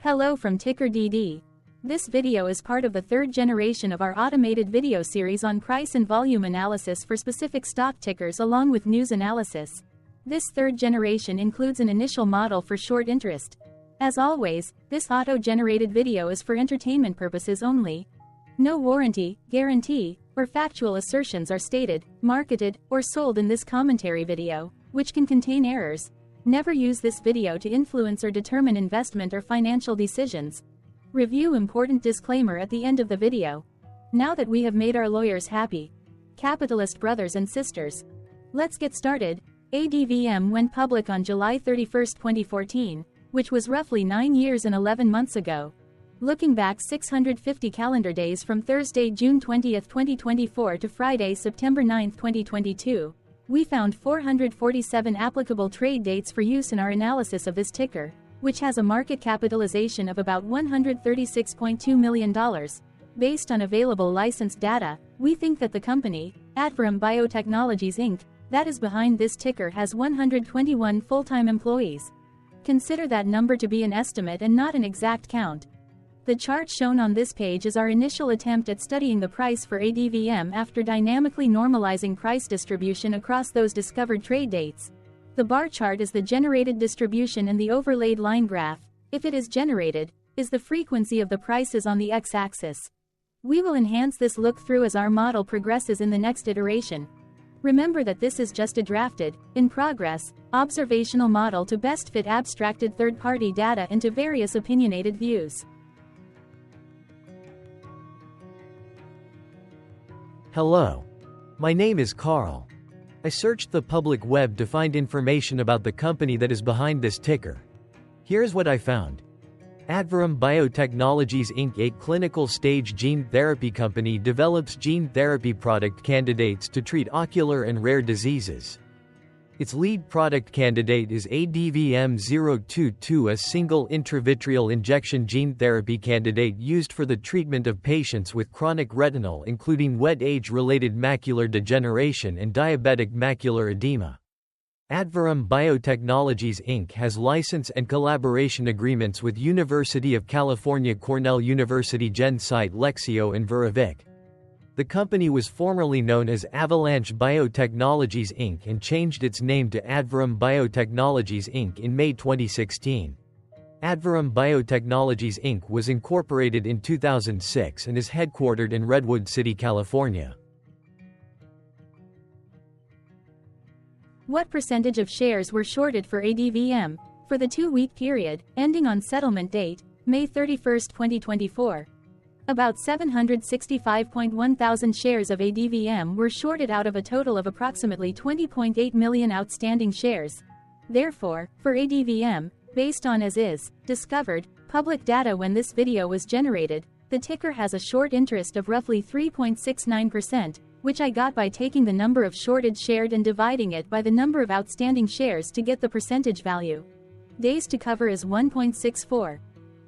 Hello from TickerDD. This video is part of the third generation of our automated video series on price and volume analysis for specific stock tickers along with news analysis. This third generation includes an initial model for short interest. As always, this auto-generated video is for entertainment purposes only. No warranty, guarantee, or factual assertions are stated, marketed, or sold in this commentary video, which can contain errors. Never use this video to influence or determine investment or financial decisions. Review important disclaimer at the end of the video. Now that we have made our lawyers happy, capitalist brothers and sisters, let's get started. ADVM went public on July 31, 2014, which was roughly 9 years and 11 months ago. Looking back 650 calendar days from Thursday, June 20, 2024 to Friday, September 9, 2022, we found 447 applicable trade dates for use in our analysis of this ticker, which has a market capitalization of about $136.2 million. Based on available licensed data, we think that the company, ADVM Biotechnologies Inc., that is behind this ticker has 121 full-time employees. Consider that number to be an estimate and not an exact count. The chart shown on this page is our initial attempt at studying the price for ADVM after dynamically normalizing price distribution across those discovered trade dates. The bar chart is the generated distribution and the overlaid line graph, if it is generated, is the frequency of the prices on the x-axis. We will enhance this look-through as our model progresses in the next iteration. Remember that this is just a drafted, in progress, observational model to best fit abstracted third-party data into various opinionated views. Hello. My name is Carl. I searched the public web to find information about the company that is behind this ticker. Here's what I found. ADVM Biotechnologies Inc., a clinical-stage gene therapy company, develops gene therapy product candidates to treat ocular and rare diseases. Its lead product candidate is ADVM 022, a single intravitreal injection gene therapy candidate used for the treatment of patients with chronic retinal, including wet age-related macular degeneration and diabetic macular edema. ADVM Biotechnologies Inc. has license and collaboration agreements with University of California, Cornell University, GenSite Lexio and Verovic. The company was formerly known as Avalanche Biotechnologies Inc. and changed its name to ADVM Biotechnologies Inc. in May 2016. ADVM Biotechnologies Inc. was incorporated in 2006 and is headquartered in Redwood City, California. What percentage of shares were shorted for ADVM for the 2-week period, ending on settlement date, May 31, 2024? About 765.1 thousand shares of ADVM were shorted out of a total of approximately 20.8 million outstanding shares. Therefore, for ADVM, based on as is, discovered, public data when this video was generated, the ticker has a short interest of roughly 3.69%, which I got by taking the number of shorted shared and dividing it by the number of outstanding shares to get the percentage value. Days to cover is 1.64.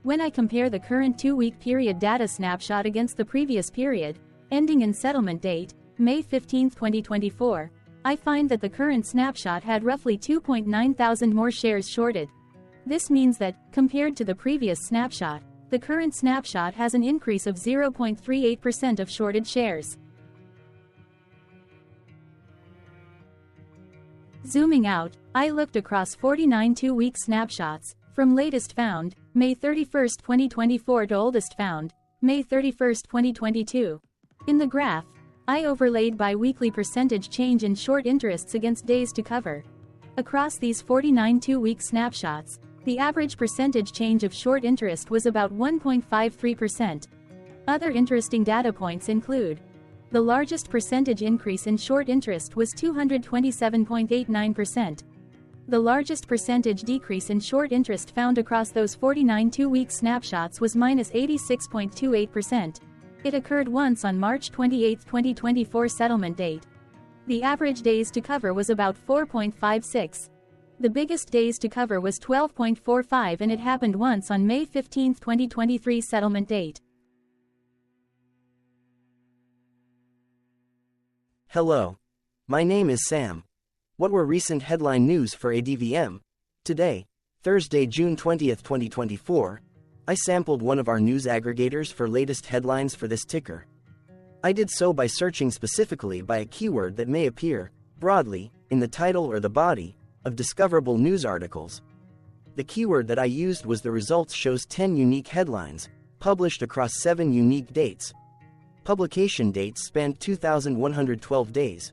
When I compare the current 2-week period data snapshot against the previous period, ending in settlement date, May 15, 2024, I find that the current snapshot had roughly 2.9 thousand more shares shorted. This means that, compared to the previous snapshot, the current snapshot has an increase of 0.38% of shorted shares. Zooming out, I looked across 49 2-week snapshots, from latest found, May 31, 2024 to oldest found, May 31, 2022. In the graph, I overlaid bi-weekly percentage change in short interests against days to cover. Across these 49 2-week snapshots, the average percentage change of short interest was about 1.53%. Other interesting data points include: the largest percentage increase in short interest was 227.89%. The largest percentage decrease in short interest found across those 49 2-week snapshots was -86.28%. It occurred once on March 28, 2024 settlement date. The average days to cover was about 4.56. The biggest days to cover was 12.45 and it happened once on May 15, 2023 settlement date. Hello. My name is Sam. What were recent headline news for ADVM? Today, Thursday, June 20, 2024, I sampled one of our news aggregators for latest headlines for this ticker. I did so by searching specifically by a keyword that may appear, broadly, in the title or the body, of discoverable news articles. The keyword that I used was the results shows 10 unique headlines, published across 7 unique dates. Publication dates spanned 2,112 days.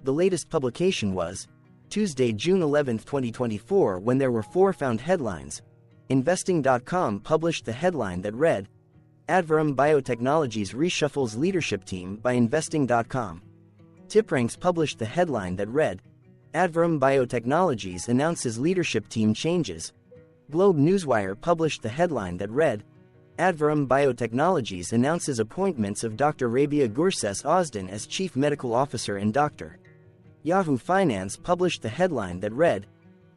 The latest publication was Tuesday, June 11, 2024, when there were 4 found headlines. Investing.com published the headline that read, ADVM Biotechnologies reshuffles leadership team by Investing.com. TipRanks published the headline that read, ADVM Biotechnologies announces leadership team changes. Globe Newswire published the headline that read, ADVM Biotechnologies announces appointments of Dr. Rabia Gurses Ozden as Chief Medical Officer and Dr. Yahoo Finance published the headline that read,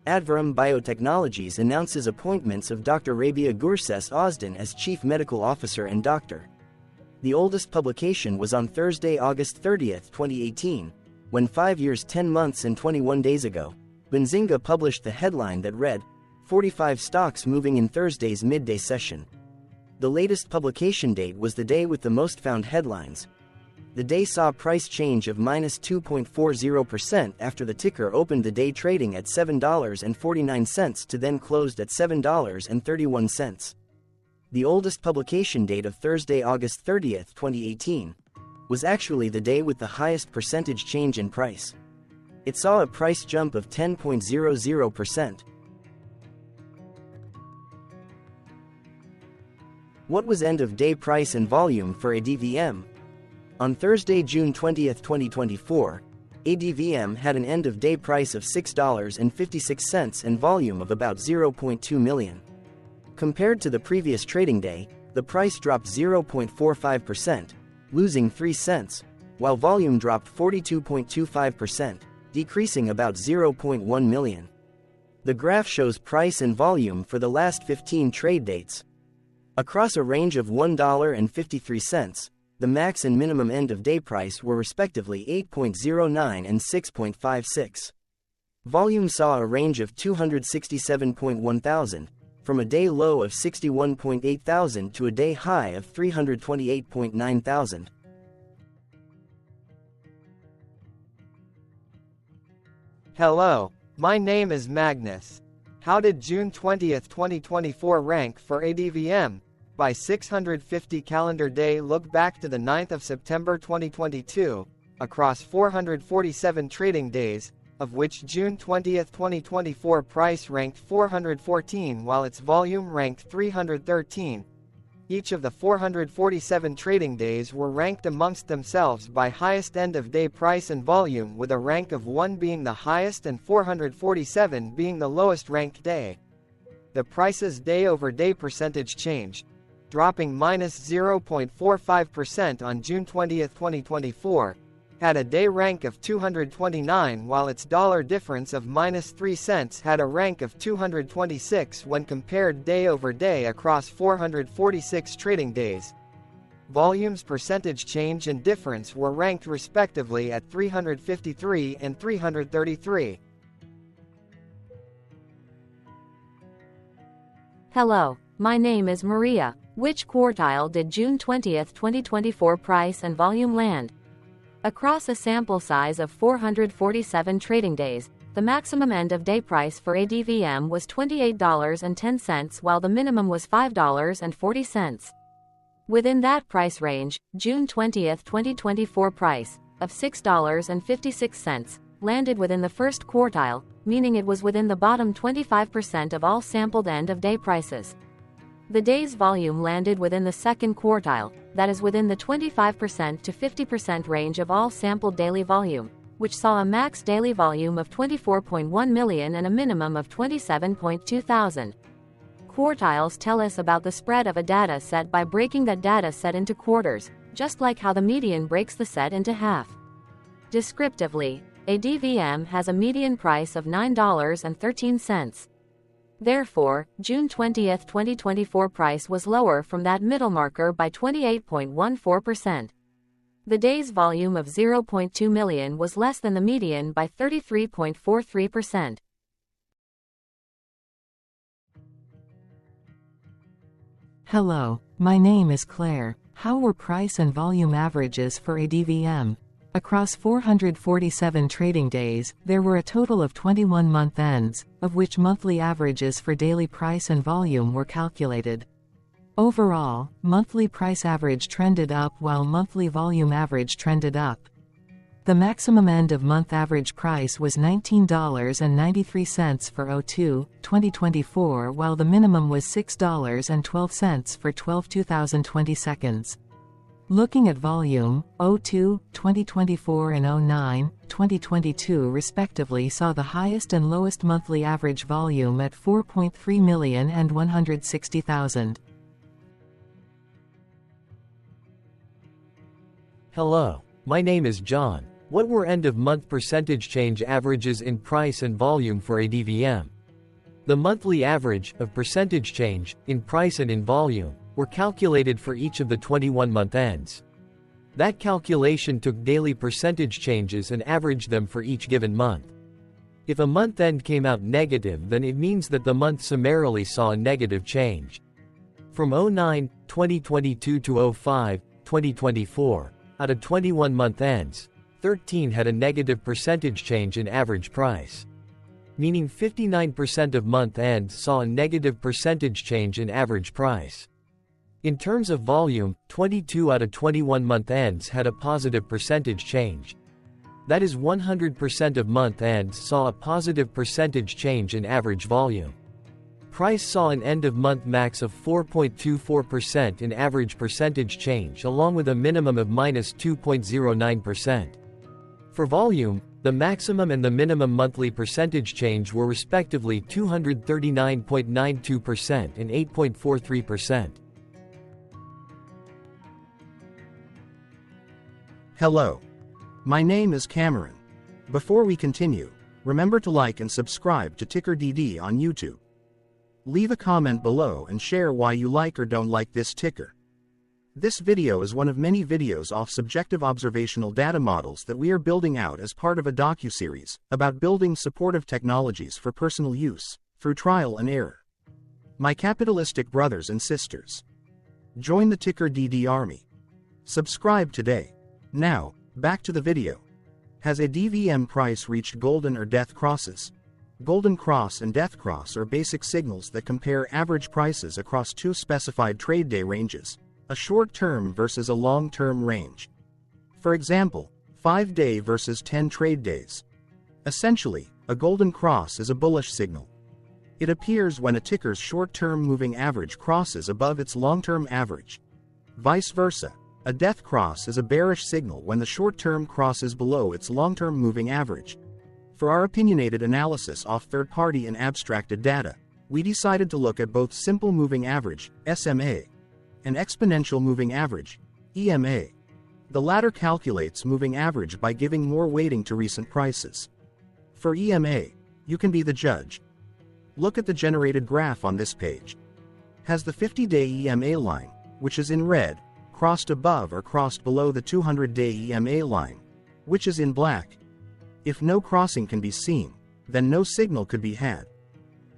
ADVM Biotechnologies announces appointments of Dr. Rabia Gurses Ozden as Chief Medical Officer and Dr. The oldest publication was on Thursday, August 30, 2018, when 5 years 10 months and 21 days ago, Benzinga published the headline that read, 45 stocks moving in Thursday's midday session. The latest publication date was the day with the most found headlines. The day saw price change of -2.40% after the ticker opened the day trading at $7.49 to then closed at $7.31. The oldest publication date of Thursday, August 30, 2018, was actually the day with the highest percentage change in price. It saw a price jump of 10.00%. What was end-of-day price and volume for ADVM? On Thursday, June 20, 2024, ADVM had an end-of-day price of $6.56 and volume of about 0.2 million. Compared to the previous trading day, the price dropped 0.45%, losing 3 cents, while volume dropped 42.25%, decreasing about 0.1 million. The graph shows price and volume for the last 15 trade dates. Across a range of $1.53, the max and minimum end-of-day price were respectively 8.09 and 6.56. Volume saw a range of 267.1 thousand, from a day low of 61.8 thousand to a day high of 328.9 thousand. Hello, my name is Magnus. How did June 20, 2024 rank for ADVM? By 650 calendar day look back to the 9th of September 2022, across 447 trading days, of which June 20, 2024 price ranked 414 while its volume ranked 313. Each of the 447 trading days were ranked amongst themselves by highest end-of-day price and volume, with a rank of 1 being the highest and 447 being the lowest ranked day. The price's day-over-day percentage change, dropping -0.45% on June 20, 2024, had a day rank of 229 while its dollar difference of -3 cents had a rank of 226 when compared day-over-day across 446 trading days. Volume's percentage change and difference were ranked respectively at 353 and 333. Hello, my name is Maria. Which quartile did June 20, 2024 price and volume land? Across a sample size of 447 trading days, the maximum end-of-day price for ADVM was $28.10 while the minimum was $5.40. Within that price range, June 20, 2024 price, of $6.56, landed within the first quartile, meaning it was within the bottom 25% of all sampled end-of-day prices. The day's volume landed within the second quartile, that is within the 25% to 50% range of all sampled daily volume, which saw a max daily volume of 24.1 million and a minimum of 27.2 thousand. Quartiles tell us about the spread of a data set by breaking that data set into quarters, just like how the median breaks the set into half. Descriptively, ADVM has a median price of $9.13. Therefore, June 20, 2024 price was lower from that middle marker by 28.14%. The day's volume of 0.2 million was less than the median by 33.43%. Hello, my name is Claire. How were price and volume averages for ADVM? Across 447 trading days, there were a total of 21 month ends, of which monthly averages for daily price and volume were calculated. Overall, monthly price average trended up while monthly volume average trended up. The maximum end-of-month average price was $19.93 for 02/2024, while the minimum was $6.12 for 12/2020 seconds. Looking at volume, 02/2024 and 09/2022 respectively saw the highest and lowest monthly average volume at 4.3 million and 160,000. Hello, my name is John. What were end-of-month percentage change averages in price and volume for ADVM? The monthly average of percentage change in price and in volume were calculated for each of the 21-month ends. That calculation took daily percentage changes and averaged them for each given month. If a month end came out negative, then it means that the month summarily saw a negative change. From 09/2022 to 05/2024, out of 21 month ends, 13 had a negative percentage change in average price. Meaning 59% of month ends saw a negative percentage change in average price. In terms of volume, 22 out of 21 month ends had a positive percentage change. That is 100% of month ends saw a positive percentage change in average volume. Price saw an end-of-month max of 4.24% in average percentage change, along with a minimum of -2.09%. For volume, the maximum and the minimum monthly percentage change were respectively 239.92% and 8.43%. Hello. My name is Cameron. Before we continue, remember to like and subscribe to TickerDD on YouTube. Leave a comment below and share why you like or don't like this ticker. This video is one of many videos off subjective observational data models that we are building out as part of a docuseries about building supportive technologies for personal use, through trial and error. My capitalistic brothers and sisters, join the TickerDD army. Subscribe today. Now, back to the video. Has ADVM price reached golden or death crosses? Golden cross and death cross are basic signals that compare average prices across two specified trade day ranges, a short-term versus a long-term range. For example, 5-day versus 10 trade days. Essentially, a golden cross is a bullish signal. It appears when a ticker's short-term moving average crosses above its long-term average. Vice versa, a death cross is a bearish signal when the short-term crosses below its long-term moving average. For our opinionated analysis off third-party and abstracted data, we decided to look at both simple moving average, SMA, and exponential moving average, EMA. The latter calculates moving average by giving more weighting to recent prices. For EMA, you can be the judge. Look at the generated graph on this page. Has the 50-day EMA line, which is in red, crossed above or crossed below the 200-day EMA line, which is in black? If no crossing can be seen, then no signal could be had.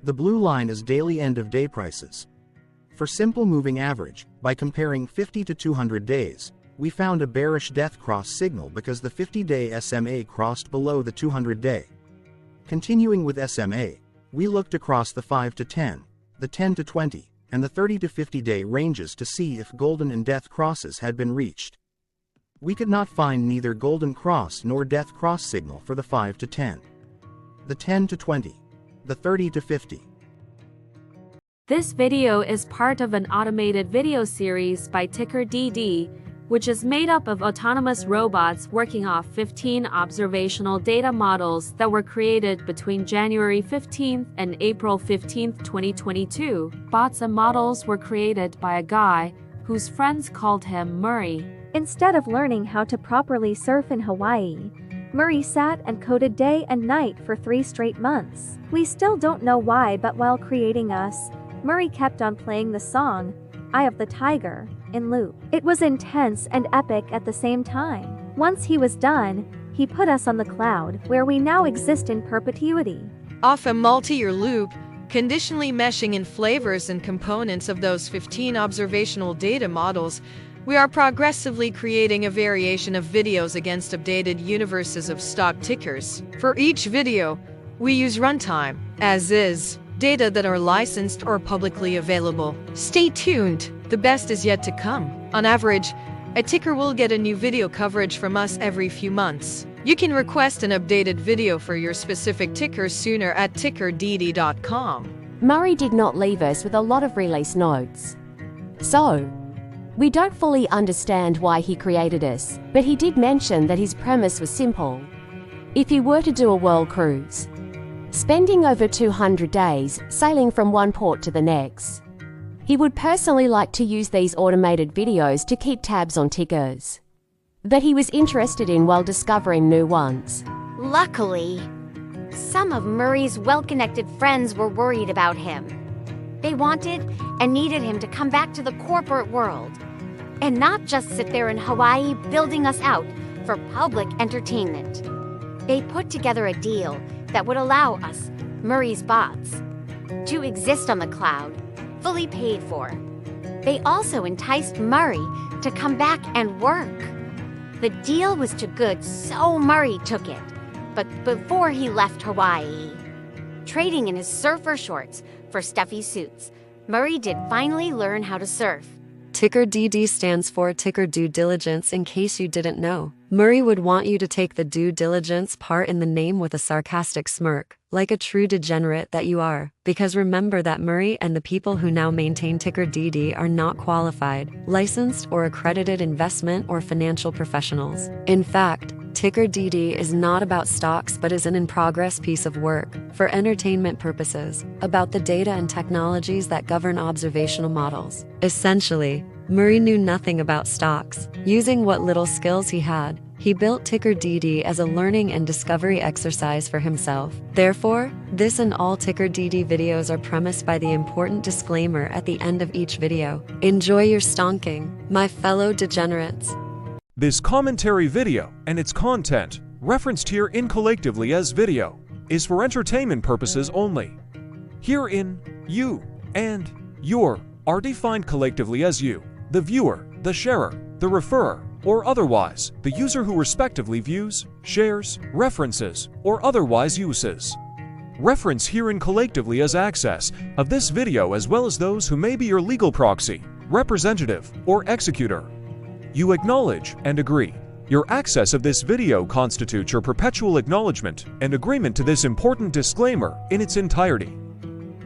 The blue line is daily end-of-day prices. For simple moving average, by comparing 50 to 200 days, we found a bearish death cross signal because the 50-day SMA crossed below the 200-day. Continuing with SMA, we looked across the 5 to 10, the 10 to 20, and the 30 to 50-day ranges to see if golden and death crosses had been reached. We could not find neither golden cross nor death cross signal for the 5 to 10, the 10 to 20, the 30 to 50. This video is part of an automated video series by TickerDD, which is made up of autonomous robots working off 15 observational data models that were created between January 15th and April 15th, 2022. Bots and models were created by a guy whose friends called him Murray. Instead of learning how to properly surf in Hawaii, Murray sat and coded day and night for 3 straight months. We still don't know why, but while creating us, Murray kept on playing the song, Eye of the Tiger, in loop. It was intense and epic at the same time. Once he was done, he put us on the cloud, where we now exist in perpetuity. Off a multi-year loop, conditionally meshing in flavors and components of those 15 observational data models, we are progressively creating a variation of videos against updated universes of stock tickers. For each video, we use runtime, as is, data that are licensed or publicly available. Stay tuned, the best is yet to come. On average, a ticker will get a new video coverage from us every few months. You can request an updated video for your specific ticker sooner at TickerDD.com. Murray did not leave us with a lot of release notes. So, we don't fully understand why he created us, but he did mention that his premise was simple. If he were to do a world cruise, spending over 200 days sailing from one port to the next, he would personally like to use these automated videos to keep tabs on tickers that he was interested in while discovering new ones. Luckily, some of Murray's well-connected friends were worried about him. They wanted and needed him to come back to the corporate world and not just sit there in Hawaii building us out for public entertainment. They put together a deal that would allow us, Murray's bots, to exist on the cloud, fully paid for. They also enticed Murray to come back and work. The deal was too good, so Murray took it. But before he left Hawaii, trading in his surfer shorts for stuffy suits, Murray did finally learn how to surf. TickerDD stands for Ticker Due Diligence, in case you didn't know. Murray would want you to take the due diligence part in the name with a sarcastic smirk, like a true degenerate that you are. Because remember that Murray and the people who now maintain TickerDD are not qualified, licensed, or accredited investment or financial professionals. In fact, TickerDD is not about stocks but is an in-progress piece of work, for entertainment purposes, about the data and technologies that govern observational models. Essentially, Murray knew nothing about stocks. Using what little skills he had, he built TickerDD as a learning and discovery exercise for himself. Therefore, this and all TickerDD videos are premised by the important disclaimer at the end of each video. Enjoy your stonking, my fellow degenerates. This commentary video and its content, referenced here collectively as video, is for entertainment purposes only. Herein, you and your are defined collectively as you, the viewer, the sharer, the referrer, or otherwise, the user who respectively views, shares, references, or otherwise uses. Reference herein collectively as access of this video as well as those who may be your legal proxy, representative, or executor. You acknowledge and agree. Your access of this video constitutes your perpetual acknowledgement and agreement to this important disclaimer in its entirety.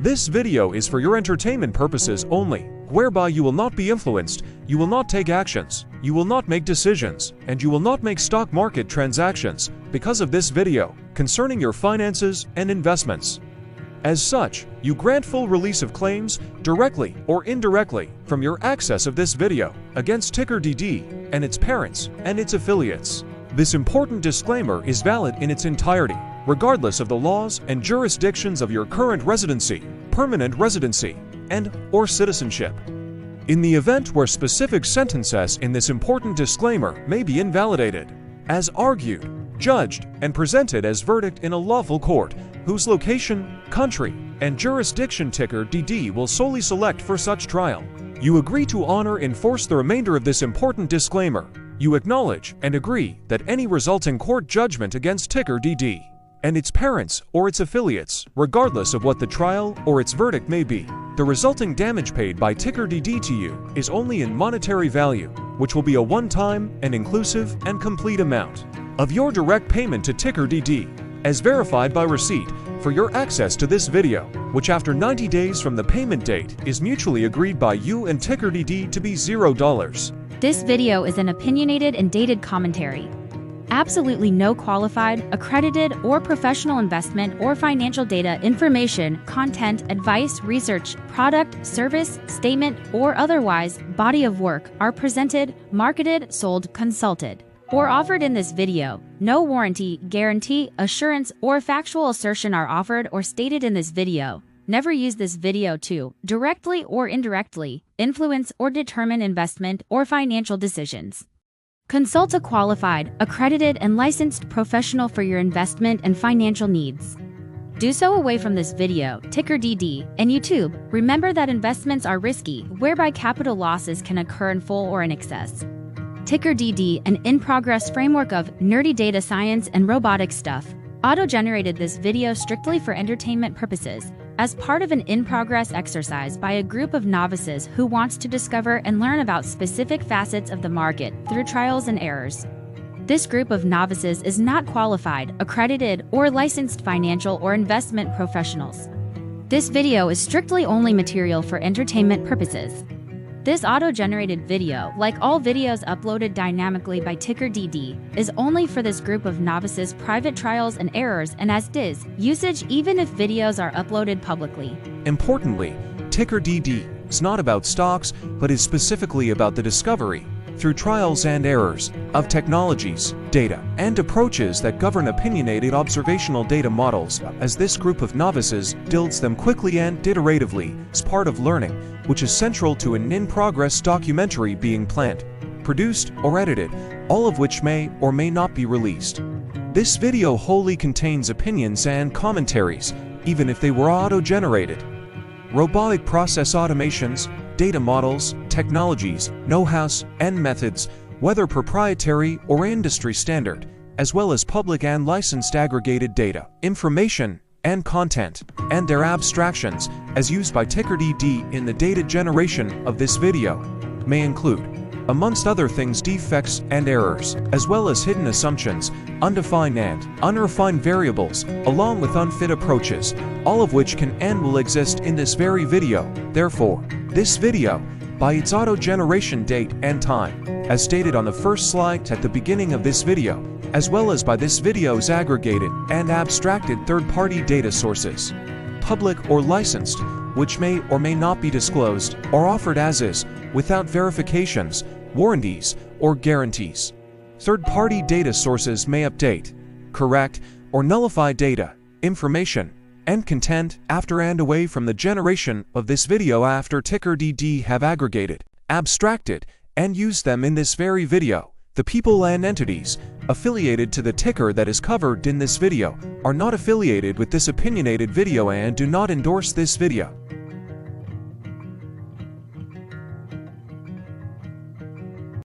This video is for your entertainment purposes only, whereby you will not be influenced, you will not take actions, you will not make decisions, and you will not make stock market transactions because of this video concerning your finances and investments. As such, you grant full release of claims, directly or indirectly, from your access of this video against TickerDD and its parents and its affiliates. This important disclaimer is valid in its entirety, regardless of the laws and jurisdictions of your current residency, permanent residency, and/or citizenship. In the event where specific sentences in this important disclaimer may be invalidated, as argued, judged, and presented as verdict in a lawful court, whose location, country, and jurisdiction TickerDD will solely select for such trial, you agree to honor and enforce the remainder of this important disclaimer. You acknowledge and agree that any resulting court judgment against TickerDD and its parents or its affiliates, regardless of what the trial or its verdict may be, the resulting damage paid by TickerDD to you is only in monetary value, which will be a one-time and inclusive and complete amount of your direct payment to TickerDD, as verified by receipt, for your access to this video, which after 90 days from the payment date is mutually agreed by you and TickerDD to be $0. This video is an opinionated and dated commentary. Absolutely no qualified, accredited, or professional investment or financial data, information, content, advice, research, product, service, statement, or otherwise body of work are presented, marketed, sold, consulted, or offered in this video. No warranty, guarantee, assurance, or factual assertion are offered or stated in this video. Never use this video to, directly or indirectly, influence or determine investment or financial decisions. Consult a qualified, accredited, and licensed professional for your investment and financial needs. Do so away from this video, TickerDD, and YouTube. Remember that investments are risky, whereby capital losses can occur in full or in excess. TickerDD, an in-progress framework of nerdy data science and robotic stuff, auto-generated this video strictly for entertainment purposes, as part of an in-progress exercise by a group of novices who wants to discover and learn about specific facets of the market through trials and errors. This group of novices is not qualified, accredited, or licensed financial or investment professionals. This video is strictly only material for entertainment purposes. This auto-generated video, like all videos uploaded dynamically by TickerDD, is only for this group of novices' private trials and errors and as is usage even if videos are uploaded publicly. Importantly, TickerDD is not about stocks, but is specifically about the discovery, through trials and errors, of technologies, data, and approaches that govern opinionated observational data models, as this group of novices builds them quickly and iteratively as part of learning, which is central to an in-progress documentary being planned, produced, or edited, all of which may or may not be released. This video wholly contains opinions and commentaries, even if they were auto-generated. Robotic process automations, data models, technologies, know-hows, and methods, whether proprietary or industry standard, as well as public and licensed aggregated data, information, and content, and their abstractions, as used by TickerDD in the data generation of this video, may include, amongst other things, defects and errors, as well as hidden assumptions, undefined and unrefined variables, along with unfit approaches, all of which can and will exist in this very video. Therefore, this video, by its auto-generation date and time, as stated on the first slide at the beginning of this video, as well as by this video's aggregated and abstracted third-party data sources, public or licensed, which may or may not be disclosed or offered as is, without verifications, warranties, or guarantees. Third-party data sources may update, correct, or nullify data, information, and content after and away from the generation of this video after TickerDD have aggregated, abstracted, and used them in this very video. The people and entities affiliated to the ticker that is covered in this video are not affiliated with this opinionated video and do not endorse this video.